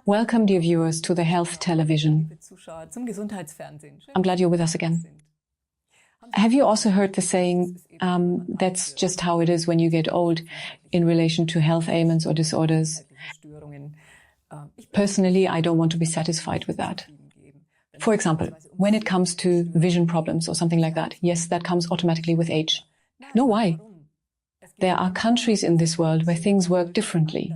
Welcome, dear viewers, to the Health Television. I'm glad you're with us again. Have you also heard the saying, that's just how it is when you get old in relation to health ailments or disorders? Personally, I don't want to be satisfied with that. For example, when it comes to vision problems or something like that, yes, that comes automatically with age. No, why? There are countries in this world where things work differently.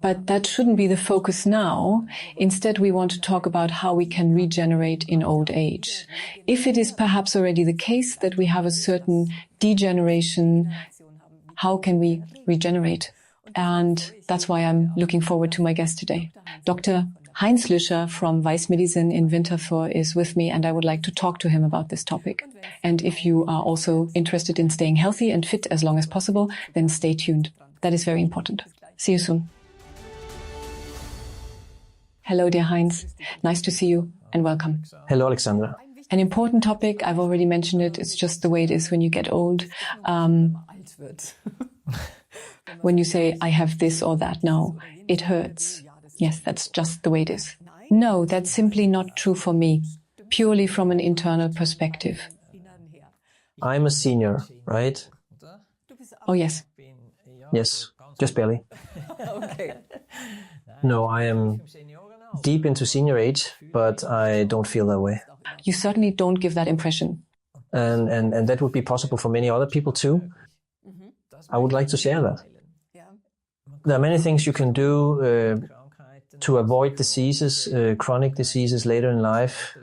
But that shouldn't be the focus now. Instead, we want to talk about how we can regenerate in old age. If it is perhaps already the case that we have a certain degeneration, how can we regenerate? And that's why I'm looking forward to my guest today. Dr. Heinz Lüscher from Weiss Medicine in Winterthur is with me, and I would like to talk to him about this topic. And if you are also interested in staying healthy and fit as long as possible, then stay tuned. That is very important. See you soon. Hello, dear Heinz. Nice to see you and welcome. Hello, Alexandra. An important topic, I've already mentioned it, it's just the way it is when you get old. When you say, I have this or that now, it hurts. Yes, that's just the way it is. No, that's simply not true for me, purely from an internal perspective. I'm a senior, right? Oh, yes. Yes, just barely. Okay. No, I am deep into senior age, but I don't feel that way. You certainly don't give that impression. And that would be possible for many other people too. I would like to share that. There are many things you can do to avoid diseases, chronic diseases later in life.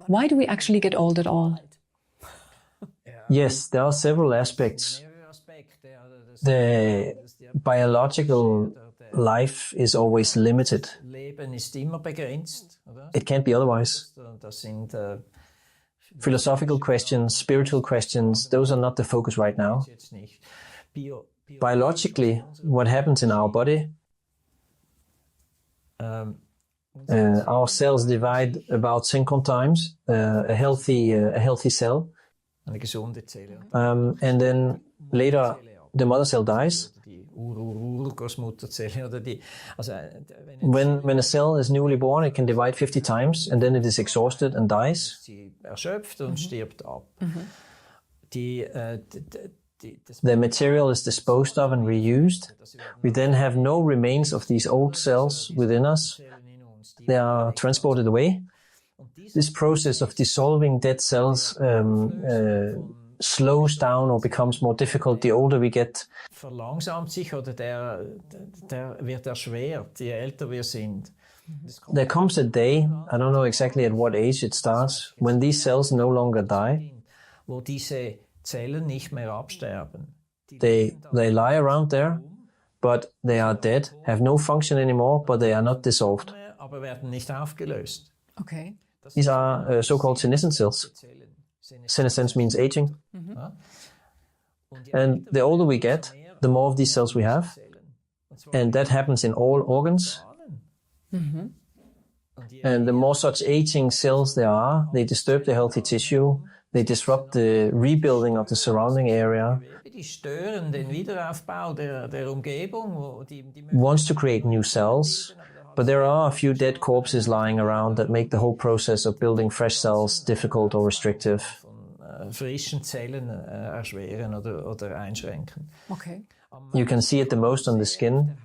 Why do we actually get old at all? Yes, there are several aspects. The biological life is always limited. It can't be otherwise. Philosophical questions, spiritual questions, those are not the focus right now. Biologically, what happens in our body, our cells divide about 10 times a healthy cell. And then later, the mother cell dies. When a cell is newly born, it can divide 50 times, and then it is exhausted and dies. The material is disposed of and reused. We then have no remains of these old cells within us. They are transported away. This process of dissolving dead cells slows down or becomes more difficult the older we get. There comes a day, I don't know exactly at what age it starts, when these cells no longer die. They lie around there, but they are dead, have no function anymore, but they are not dissolved. Okay. These are so-called senescent cells. Senescence means aging. And the older we get, the more of these cells we have. And that happens in all organs. And the more such aging cells there are, they disturb the healthy tissue. They disrupt the rebuilding of the surrounding area. Wants to create new cells. But there are a few dead corpses lying around that make the whole process of building fresh cells difficult or restrictive. Okay. You can see it the most on the skin.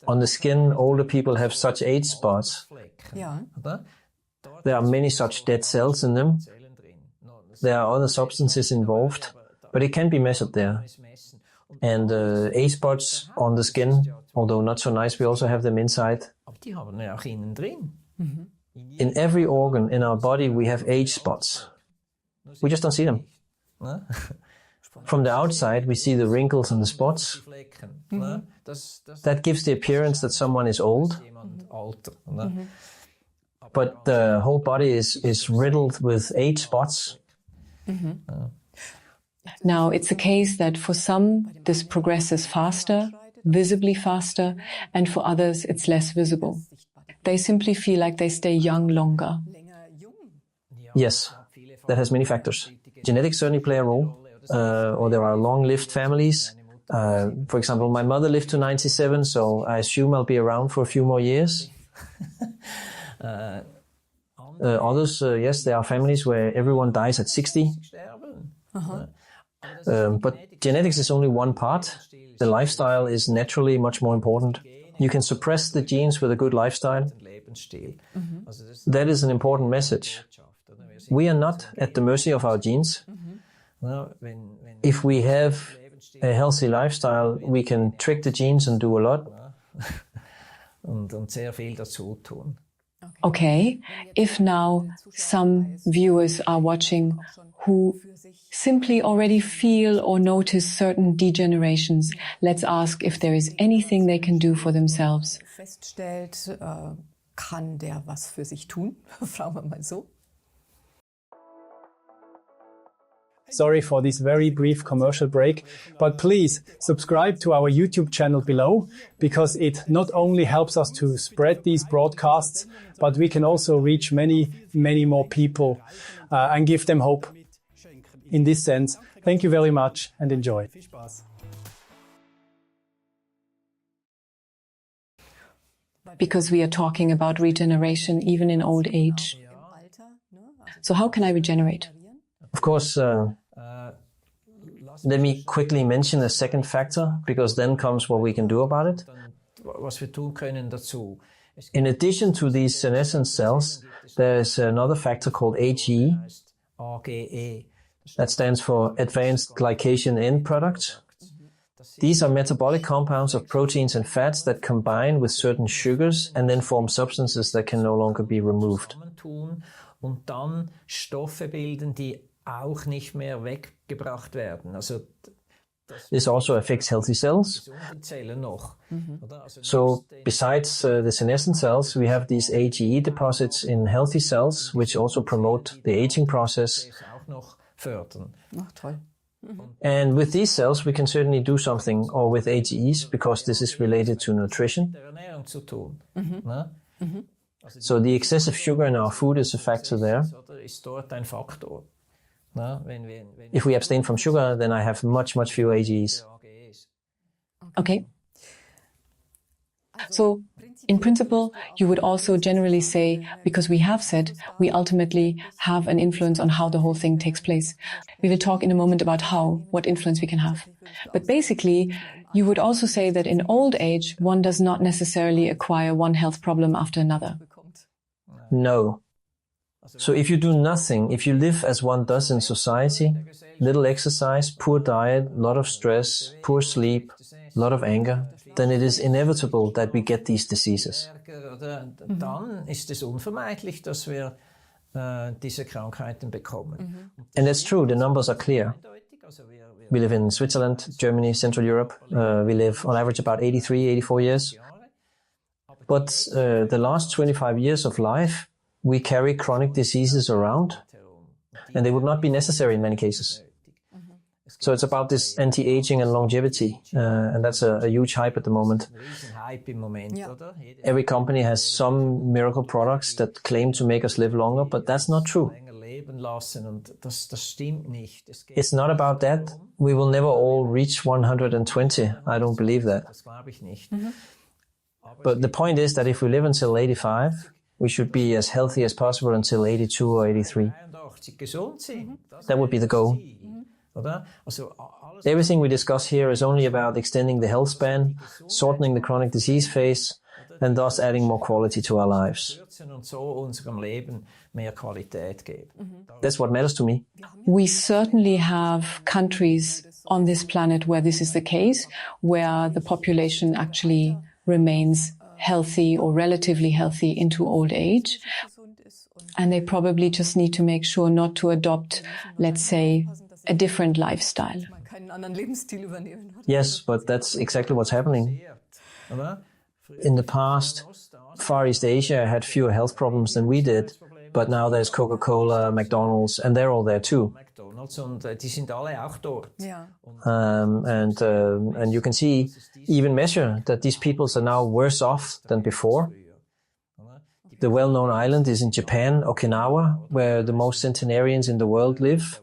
On the skin, older people have such age spots. Yeah. There are many such dead cells in them. There are other substances involved, but it can be measured there. And age spots on the skin, although not so nice, we also have them inside. In every organ in our body, we have age spots. We just don't see them. From the outside, we see the wrinkles and the spots. That gives the appearance that someone is old. But the whole body is riddled with age spots. Now, it's a case that for some, this progresses faster, visibly faster, and for others, it's less visible. They simply feel like they stay young longer. Yes, that has many factors. Genetics certainly play a role, or there are long-lived families. For example, my mother lived to 97, so I assume I'll be around for a few more years. Others, yes, there are families where everyone dies at 60. But genetics is only one part. The lifestyle is naturally much more important. You can suppress the genes with a good lifestyle. That is an important message. We are not at the mercy of our genes. If we have a healthy lifestyle, we can trick the genes and do a lot. Okay, if now some viewers are watching who simply already feel or notice certain degenerations, let's ask if there is anything they can do for themselves. Feststellt, kann der was für sich tun? Fragen wir mal so. Sorry for this very brief commercial break, but please subscribe to our YouTube channel below, because it not only helps us to spread these broadcasts, but we can also reach many, many more people and give them hope. In this sense, thank you very much and enjoy. Because we are talking about regeneration even in old age. So how can I regenerate? Of course, let me quickly mention a second factor, because then comes what we can do about it. In addition to these senescent cells, there's another factor called AGE. That stands for advanced glycation end products. These are metabolic compounds of proteins and fats that combine with certain sugars and then form substances that can no longer be removed. Und dann Stoffe bilden, die auch nicht mehr weggebracht werden. Also this also affects healthy cells. So besides the senescent cells, we have these AGE deposits in healthy cells, which also promote the aging process. And with these cells, we can certainly do something, or with AGEs, because this is related to nutrition. So the excessive sugar in our food is a factor there. If we abstain from sugar, then I have much fewer AGEs. Okay. So, in principle, you would also generally say, because we have said we ultimately have an influence on how the whole thing takes place. We will talk in a moment about what influence we can have. But basically, you would also say that in old age, one does not necessarily acquire one health problem after another. No. So if you do nothing, if you live as one does in society, little exercise, poor diet, a lot of stress, poor sleep, a lot of anger, then it is inevitable that we get these diseases. Dann ist es unvermeidlich, dass wir diese Krankheiten bekommen. And that's true, the numbers are clear. We live in Switzerland, Germany, Central Europe. We live on average about 83, 84 years. But the last 25 years of life, we carry chronic diseases around, and they would not be necessary in many cases. So it's about this anti-aging and longevity, and that's a huge hype at the moment. Every company has some miracle products that claim to make us live longer, but that's not true. It's not about that. We will never all reach 120. I don't believe that. But the point is that if we live until 85, we should be as healthy as possible until 82 or 83. That would be the goal. Everything we discuss here is only about extending the health span, shortening the chronic disease phase, and thus adding more quality to our lives. That's what matters to me. We certainly have countries on this planet where this is the case, where the population actually remains healthy or relatively healthy into old age. And they probably just need to make sure not to adopt, let's say, a different lifestyle. Yes, but that's exactly what's happening. In the past, Far East Asia had fewer health problems than we did, but now there's Coca-Cola, McDonald's, and they're all there too. And you can see, even measure that these peoples are now worse off than before. The well-known island is in Japan, Okinawa, where the most centenarians in the world live.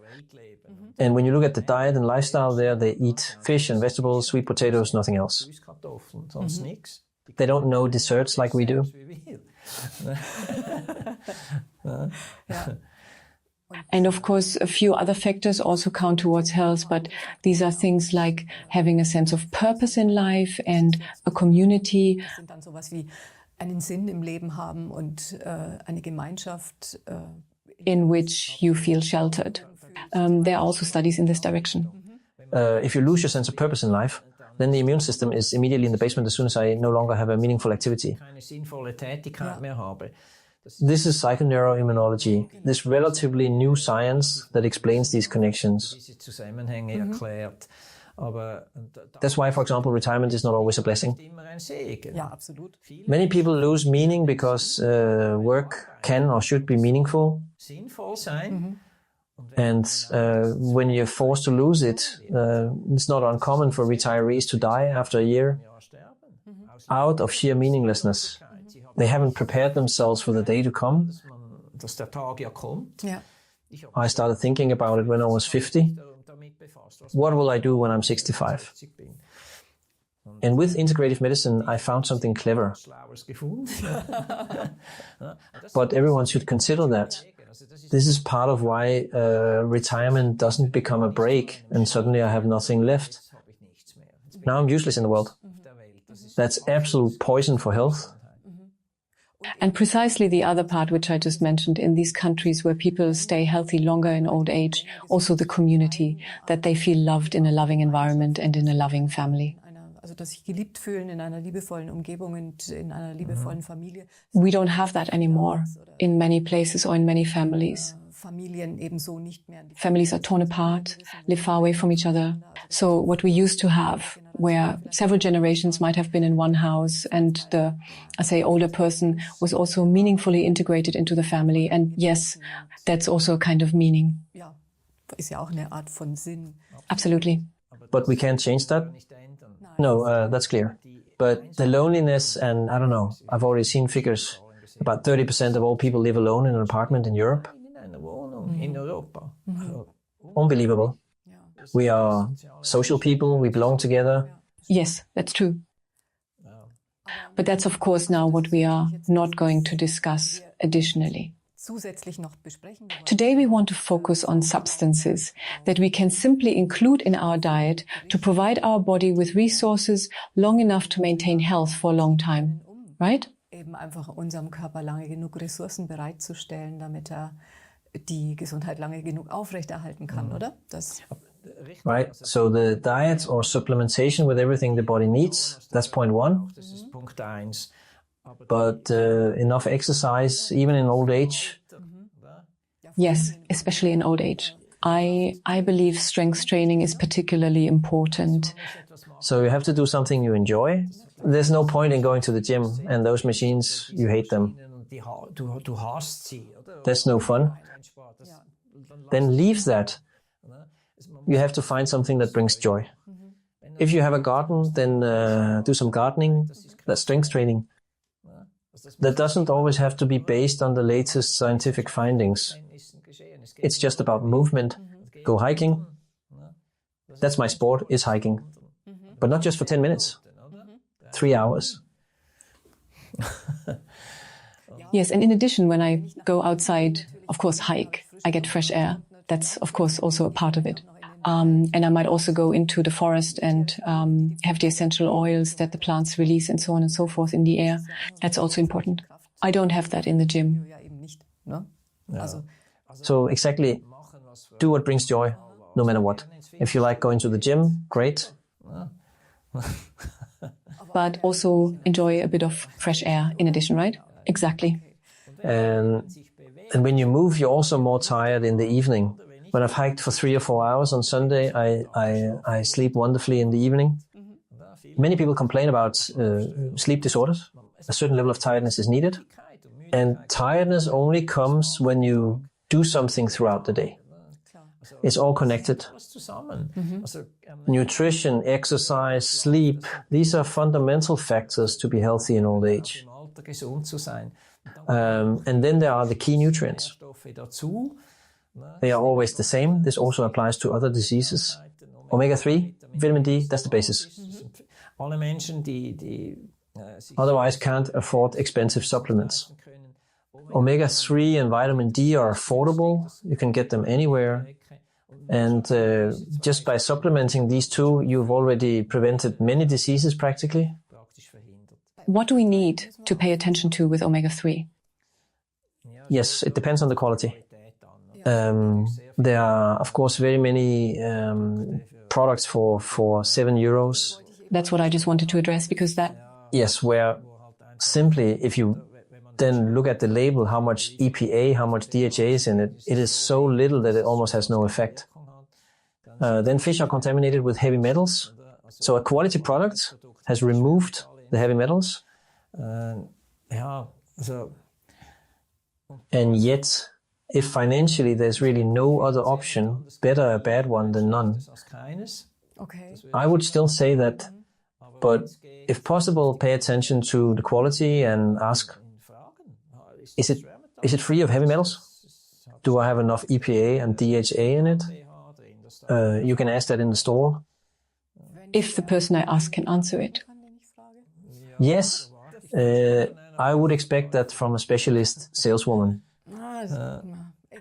And when you look at the diet and lifestyle there, they eat fish and vegetables, sweet potatoes, nothing else. They don't know desserts like we do. And of course, a few other factors also count towards health, but these are things like having a sense of purpose in life and a community. Sind dann sowas wie einen Sinn im Leben haben und eine Gemeinschaft. In which you feel sheltered. There are also studies in this direction. If you lose your sense of purpose in life, then the immune system is immediately in the basement as soon as I no longer have a meaningful activity. This is psychoneuroimmunology, this relatively new science that explains these connections. That's why, for example, retirement is not always a blessing. Ja, absolut. Many people lose meaning because work can or should be meaningful. And when you're forced to lose it, it's not uncommon for retirees to die after a year out of sheer meaninglessness. They haven't prepared themselves for the day to come. Ja. I started thinking about it when I was 50. What will I do when I'm 65? And with integrative medicine, I found something clever. But everyone should consider that. This is part of why retirement doesn't become a break and suddenly I have nothing left. Now I'm useless in the world. That's absolute poison for health. And precisely the other part, which I just mentioned, in these countries where people stay healthy longer in old age, also the community, that they feel loved in a loving environment and in a loving family. Also, dass sich geliebt fühlen in einer liebevollen Umgebung und in einer liebevollen Familie. We don't have that anymore in many places or in many families. Familien ebenso nicht mehr. Families are torn apart, live far away from each other. So what we used to have, where several generations might have been in one house and the, I say, older person was also meaningfully integrated into the family. And yes, that's also a kind of meaning. Ja, ist ja auch eine Art von Sinn. Absolutely. But we can't change that? No, that's clear. But the loneliness, and I don't know, I've already seen figures. About 30% of all people live alone in an apartment in Europe. Unbelievable. We are social people, we belong together. Yes, that's true. But that's of course now what we are not going to discuss additionally. Zusätzlich noch besprechen. Today we want to focus on substances that we can simply include in our diet to provide our body with resources long enough to maintain health for a long time, right? Eben einfach unserem Körper lange genug Ressourcen bereitzustellen, damit die Gesundheit lange genug aufrechterhalten kann, oder? Das Right, so the diet or supplementation with everything the body needs, that's point one. But enough exercise, even in old age? Yes, especially in old age. I believe strength training is particularly important. So you have to do something you enjoy. There's no point in going to the gym and those machines, you hate them. That's no fun. Then leave that. You have to find something that brings joy. If you have a garden, then do some gardening. That's strength training. That doesn't always have to be based on the latest scientific findings. It's just about movement. Go hiking. That's my sport, is hiking. But not just for 10 minutes. 3 hours. Yes, and in addition, when I go outside, of course, hike, I get fresh air. That's, of course, also a part of it. And I might also go into the forest and have the essential oils that the plants release and so on and so forth in the air. That's also important. I don't have that in the gym. ja eben nicht, ne? Also So exactly, do what brings joy, no matter what. If you like going to the gym, great. But also enjoy a bit of fresh air in addition, right? Exactly. And when you move, you're also more tired in the evening. When I've hiked for 3 or 4 hours on Sunday, I sleep wonderfully in the evening. Many people complain about sleep disorders. A certain level of tiredness is needed. And tiredness only comes when you do something throughout the day. It's all connected. Nutrition, exercise, sleep, these are fundamental factors to be healthy in old age. And then there are the key nutrients. They are always the same. This also applies to other diseases. Omega-3, vitamin D, that's the basis. Alle Menschen, die Otherwise can't afford expensive supplements. Omega-3 and vitamin D are affordable. You can get them anywhere. And just by supplementing these two, you've already prevented many diseases practically. What do we need to pay attention to with omega-3? Yes, it depends on the quality. There are, of course, very many products for €7. That's what I just wanted to address, because that... Yes, where simply, if you then look at the label, how much EPA, how much DHA is in it, it is so little that it almost has no effect. Then fish are contaminated with heavy metals. So a quality product has removed the heavy metals. And yet, if financially there's really no other option, better a bad one than none. Okay. I would still say that, but if possible, pay attention to the quality and ask, is it free of heavy metals? Do I have enough EPA and DHA in it? You can ask that in the store. If the person I ask can answer it. Yes, I would expect that from a specialist saleswoman.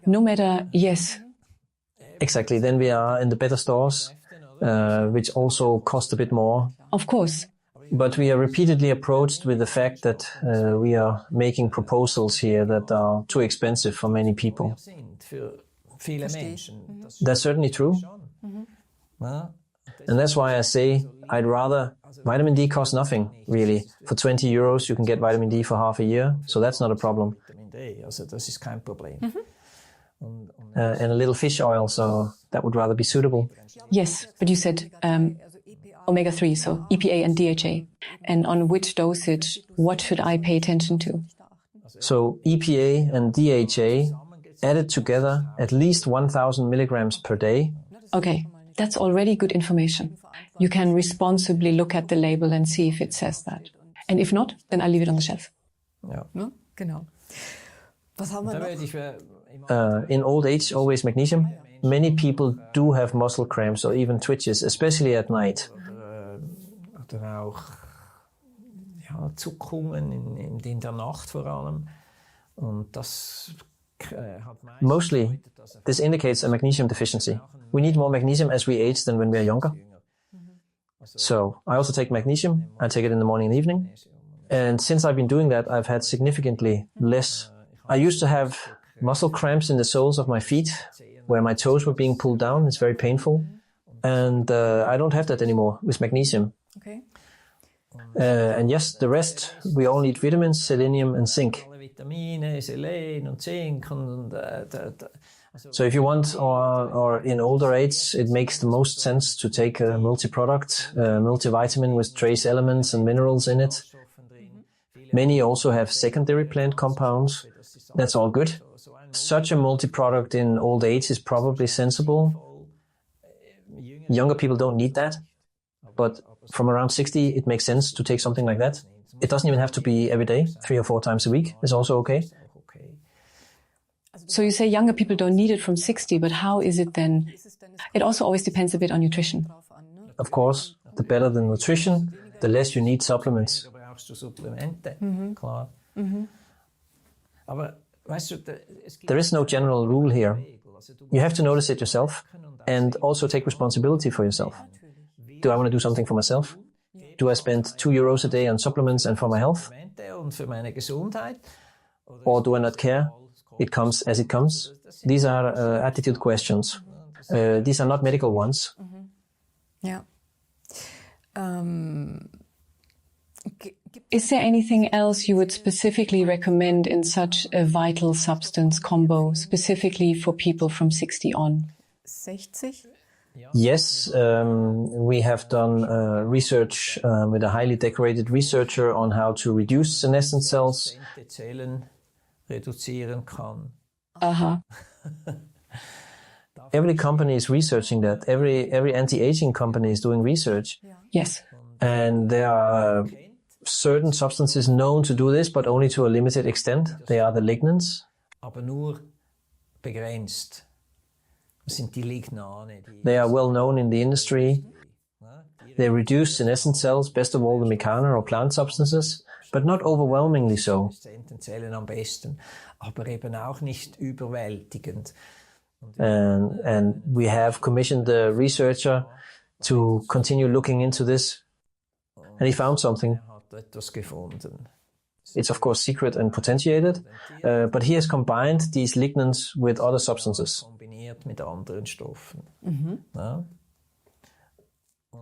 No matter, yes. Exactly. Then we are in the better stores, which also cost a bit more. Of course. But we are repeatedly approached with the fact that we are making proposals here that are too expensive for many people. That's certainly true. And that's why I say I'd rather... Vitamin D costs nothing, really. For €20 you can get vitamin D for half a year, so that's not a problem. And a little fish oil, so that would rather be suitable. Yes, but you said omega-3, so EPA and DHA. And on which dosage, what should I pay attention to? So EPA and DHA added together at least 1,000 milligrams per day. Okay, that's already good information. You can responsibly look at the label and see if it says that. And if not, then I'll leave it on the shelf. Ja. Ne? Genau. Was haben wir noch? In old age, always magnesium. Many people do have muscle cramps or even twitches, especially at night. Oder auch Zuckungen in der Nacht vor allem. Und das Mostly, this indicates a magnesium deficiency. We need more magnesium as we age than when we are younger. So, I also take magnesium. I take it in the morning and evening. And since I've been doing that, I've had significantly less. I used to have muscle cramps in the soles of my feet, where my toes were being pulled down. It's very painful. And I don't have that anymore with magnesium. Okay. And yes, the rest, we all need vitamins, selenium and zinc. So if you want, or in older age, it makes the most sense to take a multi-product, multivitamin with trace elements and minerals in it. Many also have secondary plant compounds. That's all good. Such a multi-product in old age is probably sensible. Younger people don't need that. But from around 60, it makes sense to take something like that. It doesn't even have to be every day. 3 or 4 times a week is also okay. So you say younger people don't need it from 60, but how is it then? It also always depends a bit on nutrition. Of course, the better the nutrition, the less you need supplements. Klar. Aber weißt du, there is no general rule here. You have to notice it yourself and also take responsibility for yourself. Do I want to do something for myself? Do I spend €2 a day on supplements and for my health? und für meine Gesundheit? Or do I not care? It comes as it comes. These are attitude questions. These are not medical ones. Ja. Is there anything else you would specifically recommend in such a vital substance combo, specifically for people from 60 on? 60? Yes, we have done research with a highly decorated researcher on how to reduce senescent cells. Zellen reduzieren kann. Every company is researching that. Every anti-aging company is doing research. Yes. And there are certain substances known to do this, but only to a limited extent. They are the lignans. Aber nur begrenzt. They are well known in the industry. They reduce senescent cells, best of all the mecana or plant substances, but not overwhelmingly so. And we have commissioned the researcher to continue looking into this, and he found something. It's of course secret and potentiated, but he has combined these lignans with other substances.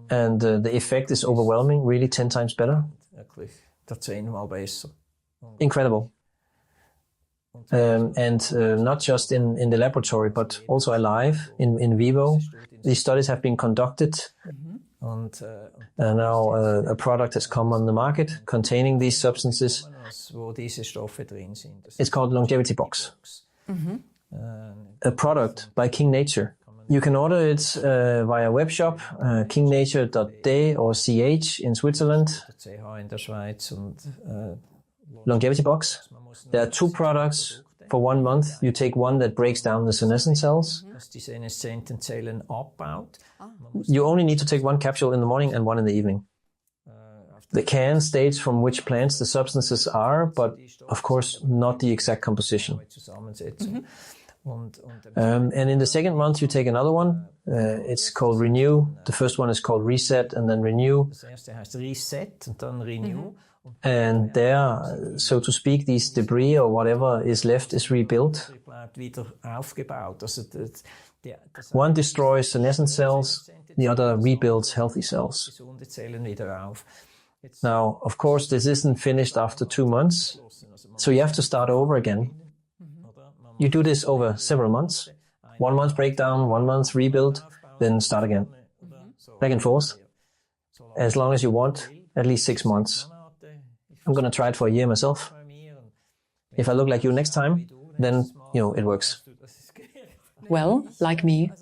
And the effect is overwhelming, really 10 times better. Incredible. And not just in the laboratory, but also alive, in vivo. These studies have been conducted. And now a product has come on the market containing these substances. It's called Longevity Box. A product by King Nature. You can order it via web shop, kingnature.de or ch in Switzerland. Longevity Box. There are 2 products for 1 month. You take one that breaks down the senescent cells. You only need to take 1 capsule in the morning and 1 in the evening. The can states from which plants the substances are, but of course not the exact composition. And in the second month you take another one. It's called Renew. The first one is called Reset and then Renew. And there, so to speak, these debris or whatever is left is rebuilt. One destroys senescent cells, the other rebuilds healthy cells. Now, of course, this isn't finished after 2 months, so you have to start over again. You do this over several months. 1 month breakdown, 1 month rebuild, then start again. Back and forth. As long as you want, at least 6 months. I'm going to try it for a year myself. If I look like you next time, then, it works. Well, like me.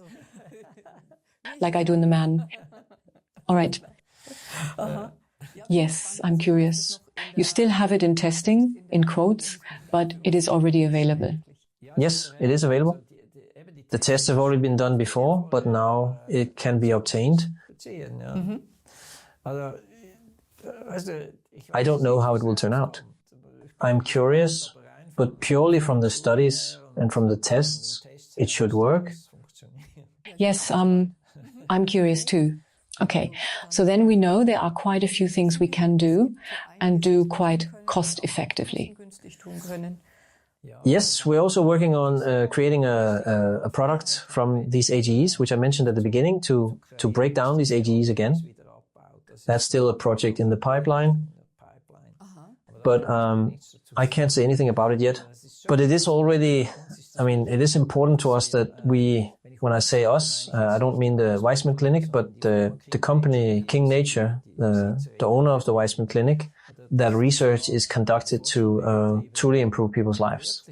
Like I do in the man. All right. Yes, I'm curious. You still have it in testing, in quotes, but it is already available. Yes, it is available. The tests have already been done before, but now it can be obtained. I don't know how it will turn out. I'm curious, but purely from the studies and from the tests, it should work. Yes, I'm curious too. Okay, so then we know there are quite a few things we can do and do quite cost effectively. Yes, we're also working on creating a product from these AGEs, which I mentioned at the beginning, to break down these AGEs again. That's still a project in the pipeline. But I can't say anything about it yet. But it is already, it is important to us that we, when I say us, I don't mean the Weizmann Clinic, but the company King Nature, the owner of the Weizmann Clinic, that research is conducted to truly improve people's lives.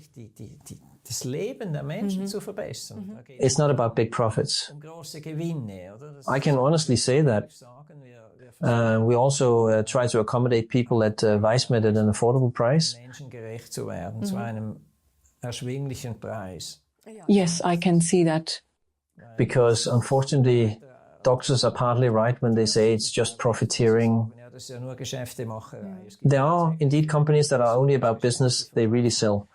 It's not about big profits. I can honestly say that. We also try to accommodate people at Weizmann at an affordable price. Yes, I can see that. Because unfortunately, doctors are partly right when they say it's just profiteering. There are indeed companies that are only about business. They really sell.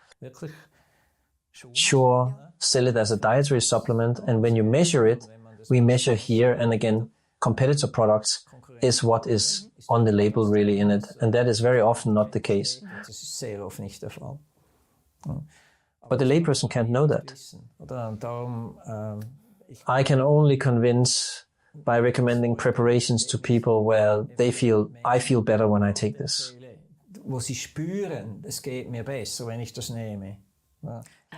Sure, sell it as a dietary supplement. And when you measure it, we measure here and again, competitor products is what is on the label really in it. And that is very often not the case. But the layperson can't know that. I can only convince by recommending preparations to people where they feel, I feel better when I take this.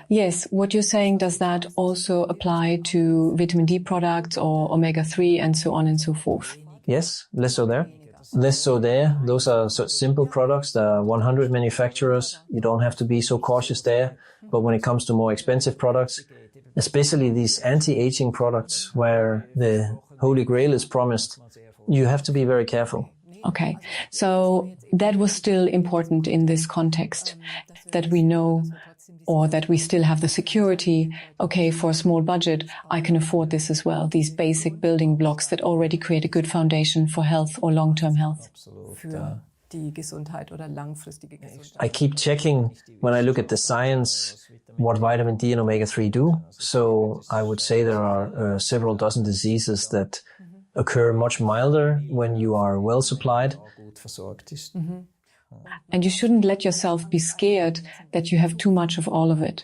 Yes, what you're saying, does that also apply to vitamin D products or omega-3 and so on and so forth? Yes, less so there. Less so there. Those are such simple products. There are 100 manufacturers. You don't have to be so cautious there. But when it comes to more expensive products, especially these anti-aging products where the Holy Grail is promised, you have to be very careful. Okay, so that was still important in this context, that we know or that we still have the security, okay, for a small budget, I can afford this as well. These basic building blocks that already create a good foundation for health or long-term health. Für die Gesundheit oder langfristige Gesundheit. I keep checking when I look at the science what vitamin D and omega-3 do. So I would say there are several dozen diseases that occur much milder when you are well supplied. And you shouldn't let yourself be scared that you have too much of all of it.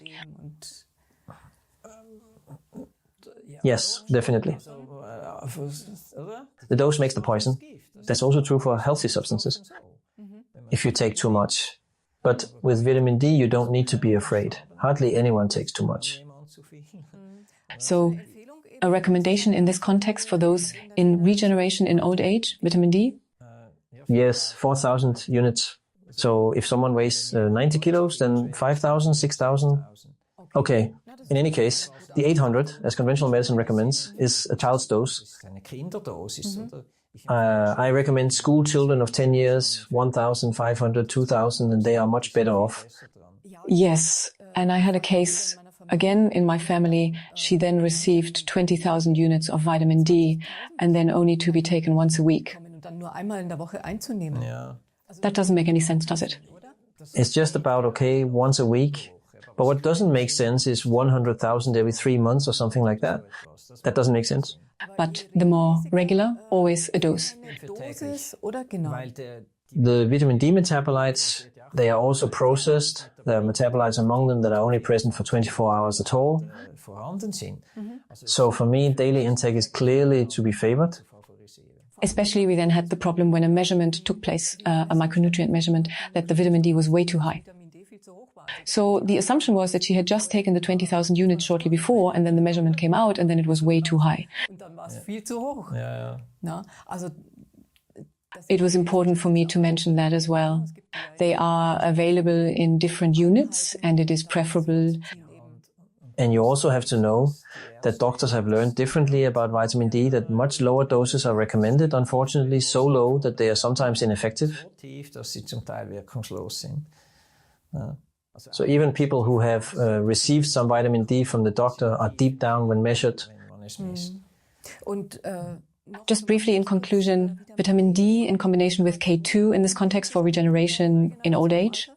Yes, definitely. The dose makes the poison. That's also true for healthy substances. If you take too much. But with vitamin D, you don't need to be afraid. Hardly anyone takes too much. So a recommendation in this context for those in regeneration in old age, vitamin D? Yes, 4,000 units. So if someone weighs 90 kilos, then 5,000, 6,000. Okay. In any case, the 800, as conventional medicine recommends, is a child's dose. I recommend school children of 10 years, 1,500, 2,000, and they are much better off. Yes. And I had a case, again, in my family. She then received 20,000 units of vitamin D and then only to be taken once a week. Und dann nur einmal in der Woche einzunehmen. That doesn't make any sense, does it? It's just about, okay, once a week. But what doesn't make sense is 100,000 every 3 months or something like that. That doesn't make sense. But the more regular, always a dose. Dosis oder genau? The vitamin D metabolites, they are also processed. There are metabolites among them that are only present for 24 hours at all. So for me, daily intake is clearly to be favored. Especially we then had the problem when a measurement took place, a micronutrient measurement, that the vitamin D was way too high. So the assumption was that she had just taken the 20,000 units shortly before, and then the measurement came out, and then it was way too high. Und dann war es viel zu hoch. Na, also It was important for me to mention that as well. They are available in different units, and it is preferable. And you also have to know that doctors have learned differently about vitamin D, that much lower doses are recommended, unfortunately, so low that they are sometimes ineffective. So even people who have received some vitamin D from the doctor are deep down when measured. und Just briefly in conclusion, vitamin D in combination with K2 in this context for regeneration in old age.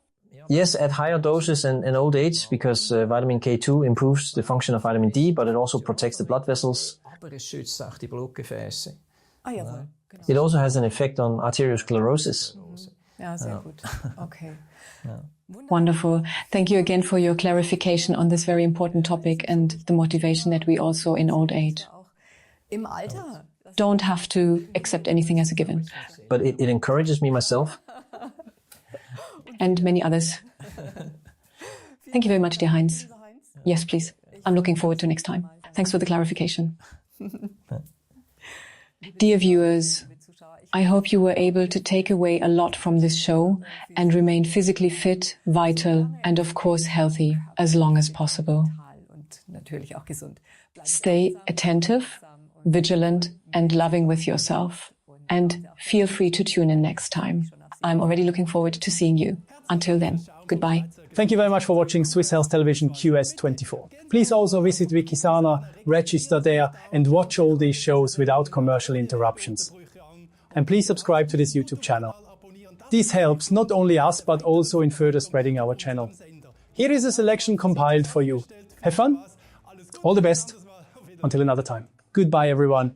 Yes, at higher doses and in old age, because vitamin K2 improves the function of vitamin D, but it also protects the blood vessels. jawohl. It also has an effect on arteriosclerosis. Ja, sehr gut. Okay. Wonderful. Thank you again for your clarification on this very important topic and the motivation that we also in old age Auch im Alter. don't have to accept anything as a given. But it encourages me myself. And many others. Thank you very much, dear Heinz. Yes, please. I'm looking forward to next time. Thanks for the clarification. Dear viewers, I hope you were able to take away a lot from this show and remain physically fit, vital, and of course healthy as long as possible. Und natürlich auch gesund. Stay attentive, vigilant, and loving with yourself. And feel free to tune in next time. I'm already looking forward to seeing you. Until then, goodbye. Thank you very much for watching Swiss Health Television Qs24. Please also visit Wikisana, register there, and watch all these shows without commercial interruptions. And please subscribe to this YouTube channel. This helps not only us, but also in further spreading our channel. Here is a selection compiled for you. Have fun. All the best. Until another time. Goodbye, everyone.